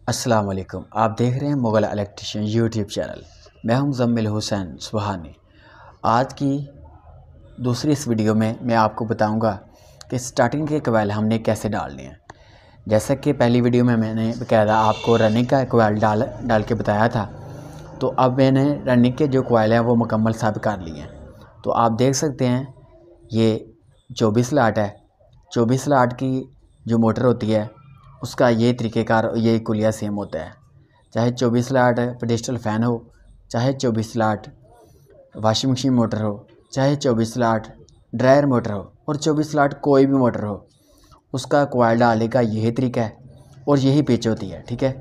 अस्सलाम वालेकुम। आप देख रहे हैं मुग़ल इलेक्ट्रिशियन यूट्यूब चैनल। मैं हूं मुज़म्मिल हुसैन सुबहानी। आज की दूसरी इस वीडियो में मैं आपको बताऊंगा कि स्टार्टिंग के कोयल हमने कैसे डालने हैं। जैसा कि पहली वीडियो में मैंने बकायदा आपको रनिंग का कोयल डाल के बताया था, तो अब मैंने रनिंग के जो कोयल हैं वो मुकम्मल साबित कर लिए हैं। तो आप देख सकते हैं ये 24 लाट है। 24 लाट की जो मोटर होती है उसका ये तरीक़ेकार, ये कुलिया सेम होता है। चाहे 24 लाट पेडस्टल फ़ैन हो, चाहे 24 लाट वाशिंग मशीन मोटर हो, चाहे 24 लाट ड्रायर मोटर हो और 24 लाट कोई भी मोटर हो, उसका कोयल डालने का यही तरीका है और यही पिच होती है। ठीक है,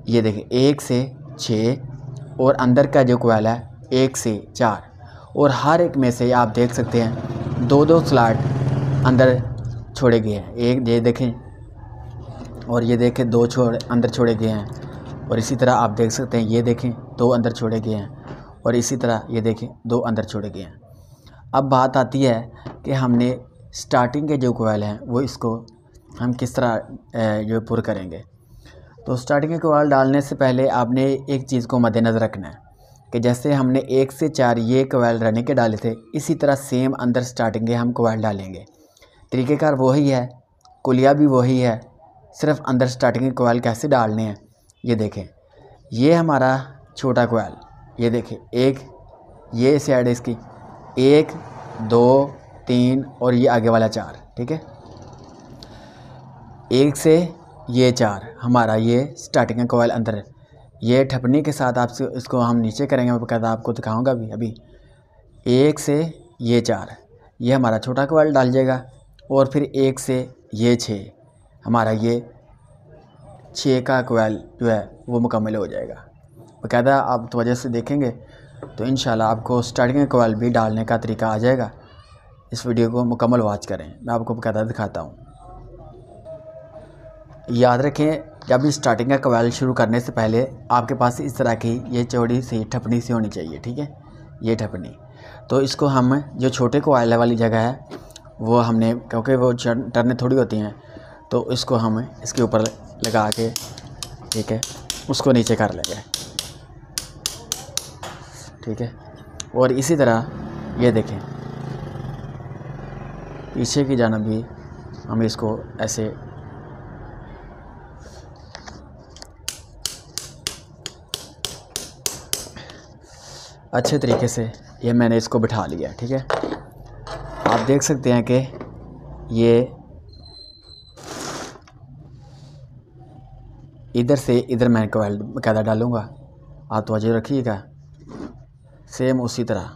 ये देखिए 1 से 6 और अंदर का जो कोयल है 1 से 4 और हर एक में से आप देख सकते हैं 2-2 स्लॉट अंदर छोड़े गए हैं। एक ये देखें और ये देखें 2 अंदर छोड़े गए हैं और इसी तरह आप देख सकते हैं ये देखें 2 अंदर छोड़े गए हैं और इसी तरह ये देखें 2 अंदर छोड़े गए हैं। अब बात आती है कि हमने स्टार्टिंग के जो कोयल हैं वो इसको हम किस तरह जो पुर करेंगे। तो स्टार्टिंग के कोयल डालने से पहले आपने एक चीज़ को मद्देनज़र रखना है कि जैसे हमने 1 से 4 ये कोयल रनिंग के डाले थे, इसी तरह सेम अंदर स्टार्टिंग के हम कोयल डालेंगे। तरीक़ेकार वही है, कुलिया भी वही है, सिर्फ अंदर स्टार्टिंग के कोयल कैसे डालने हैं ये देखें। ये हमारा छोटा कोयल, ये देखें एक ये साइड इसकी 1 2 3 और ये आगे वाला 4। ठीक है, 1 से ये 4 हमारा ये स्टार्टिंग का कोयल अंदर। ये ठपनी के साथ आप इसको हम नीचे करेंगे, मैं बकायदा आपको दिखाऊंगा भी अभी। 1 से ये 4 ये हमारा छोटा कोयल डाल जाएगा और फिर 1 से ये 6 हमारा ये 6 का कोयल जो है वो मुकम्मल हो जाएगा। बकायदा आप तवज्जो से देखेंगे तो इंशाल्लाह आपको स्टार्टिंग का कोयल भी डालने का तरीका आ जाएगा। इस वीडियो को मुकम्मल वॉच करें, मैं आपको बकायदा दिखाता हूँ। याद रखें, जब भी स्टार्टिंग का कोयल शुरू करने से पहले आपके पास इस तरह की ये चौड़ी सी ठपनी सी होनी चाहिए। ठीक है, ये ठपनी, तो इसको हम जो छोटे कोयल वाली जगह है वो हमने, क्योंकि वो टर्नें थोड़ी होती हैं, तो इसको हम इसके ऊपर लगा के, ठीक है, उसको नीचे कर लेंगे। ठीक है, और इसी तरह ये देखें पीछे की जानब भी हम इसको ऐसे अच्छे तरीके से ये मैंने इसको बिठा लिया। ठीक है, आप देख सकते हैं कि ये इधर से इधर मैं कोयल बकायदा डालूँगा, आप तवज्जो रखिएगा। सेम उसी तरह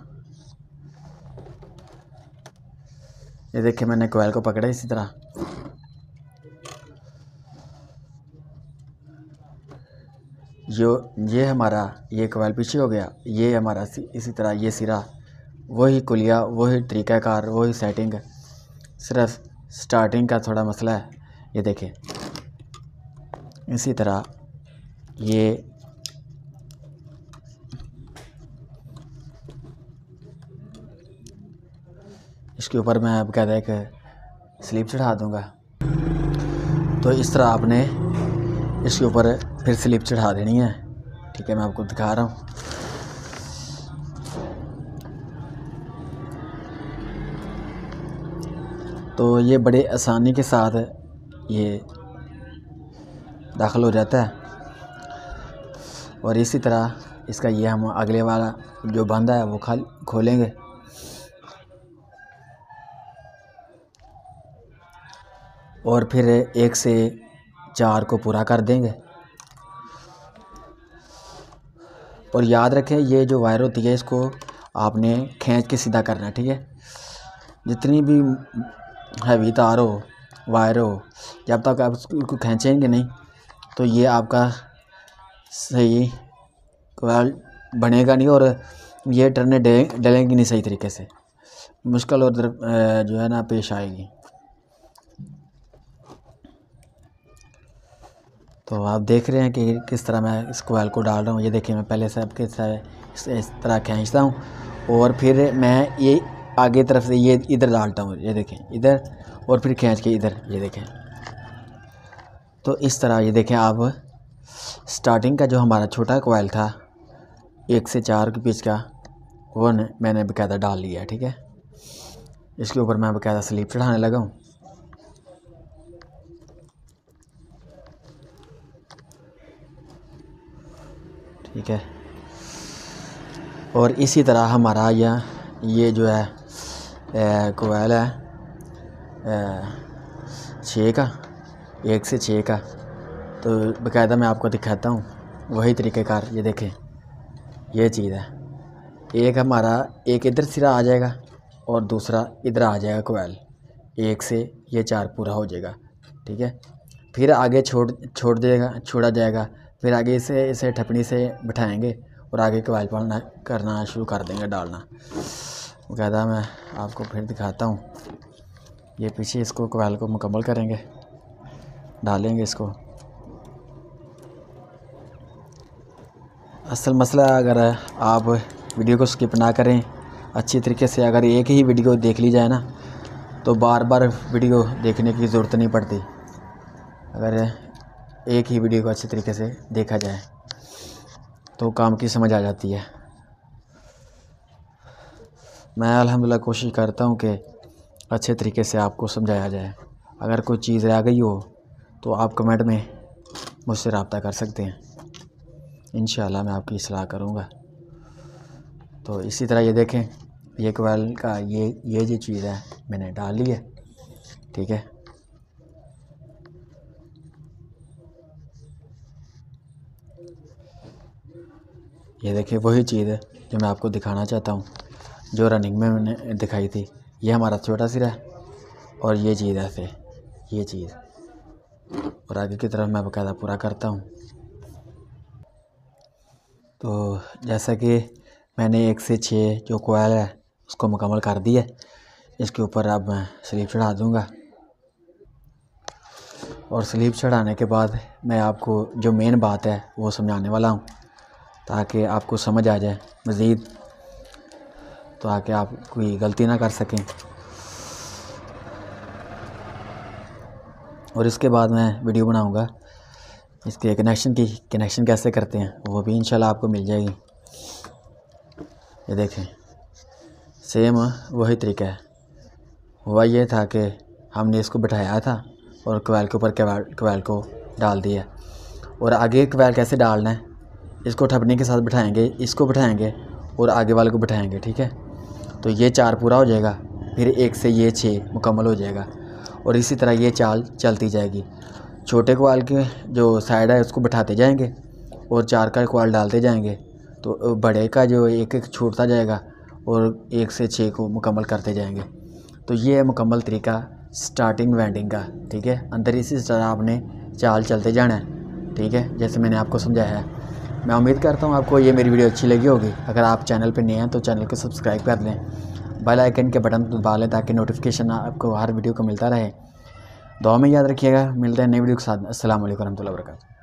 ये देखिए मैंने कोयल को पकड़ा इसी तरह। जो ये हमारा ये कोयल पीछे हो गया, ये हमारा इसी तरह ये सिरा, वही कुलिया, वही तरीक़ाकार, वही सेटिंग, सिर्फ स्टार्टिंग का थोड़ा मसला है। ये देखें इसी तरह ये इसके ऊपर मैं बकायदा एक स्लीप चढ़ा दूंगा। तो इस तरह आपने इसके ऊपर फिर स्लीप चढ़ा देनी है। ठीक है, मैं आपको दिखा रहा हूँ। तो ये बड़े आसानी के साथ ये दाखिल हो जाता है और इसी तरह इसका ये हम अगले वाला जो बंद है वो खोलेंगे। और फिर 1 से 4 को पूरा कर देंगे। और याद रखें ये जो वायर होती है इसको आपने खींच के सीधा करना है। ठीक है, जितनी भी हैवी तार हो, वायर हो, जब तक आप उसको खींचेंगे नहीं तो ये आपका सही कोयल बनेगा नहीं और ये टर्नें डलेंगी नहीं सही तरीके से, मुश्किल और जो है ना पेश आएगी। तो आप देख रहे हैं कि किस तरह मैं इस कोयल को डाल रहा हूँ। ये देखिए मैं पहले से आपके इस तरह खींचता हूँ और फिर मैं ये आगे तरफ से ये इधर डालता हूँ। ये देखें इधर और फिर खींच के इधर, ये देखें। तो इस तरह ये देखें आप स्टार्टिंग का जो हमारा छोटा कोयल था 1 से 4 के बीच का, वो मैंने बाकायदा डाल लिया है। ठीक है, इसके ऊपर मैं बाकायदा स्लीप चढ़ाने लगा हूँ। ठीक है, और इसी तरह हमारा ये जो है कोयल है 6 का, 1 से 6 का। तो बाकायदा मैं आपको दिखाता हूँ वही तरीक़ेकार। ये देखें, ये चीज़ है। एक हमारा एक इधर सिरा आ जाएगा और दूसरा इधर आ जाएगा कोयल, 1 से ये 4 पूरा हो जाएगा। ठीक है, फिर आगे छोड़ा जाएगा। फिर आगे इसे ठपनी से बिठाएंगे और आगे कोयल पालना करना शुरू कर देंगे, डालना। बाकायदा मैं आपको फिर दिखाता हूँ। ये पीछे इसको कोयल को मुकम्मल करेंगे, डालेंगे इसको। असल मसला, अगर आप वीडियो को स्किप ना करें अच्छी तरीके से, अगर एक ही वीडियो देख ली जाए ना तो बार बार वीडियो देखने की ज़रूरत नहीं पड़ती। अगर एक ही वीडियो को अच्छी तरीके से देखा जाए तो काम की समझ आ जाती है। मैं अल्हम्दुलिल्लाह कोशिश करता हूँ कि अच्छे तरीके से आपको समझाया जाए। अगर कोई चीज़ रह गई हो तो आप कमेंट में मुझसे रब्ता कर सकते हैं, इंशाल्लाह मैं आपकी इस्लाह करूँगा। तो इसी तरह ये देखें, ये कोयल का ये जो चीज़ है मैंने डाल ली है। ठीक है, ये देखिए वही चीज़ है जो मैं आपको दिखाना चाहता हूँ, जो रनिंग में मैंने दिखाई थी। ये हमारा छोटा सिरा है और ये चीज़ ऐसे, ये चीज़, और आगे की तरफ मैं बाकायदा पूरा करता हूँ। तो जैसा कि मैंने 1 से 6 जो कोयल है उसको मुकम्मल कर दिया। इसके ऊपर अब मैं स्लीप चढ़ा दूँगा, और स्लीप चढ़ाने के बाद मैं आपको जो मेन बात है वो समझाने वाला हूँ, ताकि आपको समझ आ जाए मज़ीद, ताकि आप कोई गलती ना कर सकें। और इसके बाद मैं वीडियो बनाऊँगा इसके कनेक्शन कैसे करते हैं, वो भी इंशाल्लाह आपको मिल जाएगी। ये देखें, सेम वही तरीका है। हुआ ये था कि हमने इसको बिठाया था और कोयल के ऊपर कोयल को डाल दिया। और आगे कोयल कैसे डालना है, इसको ठपनी के साथ बिठाएंगे, इसको बिठाएंगे और आगे वाले को बिठाएंगे। ठीक है, तो ये 4 पूरा हो जाएगा, फिर 1 से ये 6 मुकम्मल हो जाएगा, और इसी तरह ये चाल चलती जाएगी। छोटे कोयल के जो साइड है उसको बिठाते जाएंगे और 4 का कोयल डालते जाएंगे, तो बड़े का जो एक छूटता जाएगा और 1 से 6 को मुकम्मल करते जाएंगे। तो ये है मुकम्मल तरीका स्टार्टिंग वेंडिंग का। ठीक है, अंदर इसी तरह आपने चाल चलते जाना है। ठीक है, जैसे मैंने आपको समझाया है। मैं उम्मीद करता हूँ आपको ये मेरी वीडियो अच्छी लगी होगी। अगर आप चैनल पर नए हैं तो चैनल को सब्सक्राइब कर लें, बेल आइकन के बटन दबा लें ताकि नोटिफिकेशन आपको हर वीडियो को मिलता रहे। दुआ में याद रखिएगा। मिलते हैं नई वीडियो के साथ। अस्सलाम वालेकुम रहमतुल्लाहि व बरकातहू।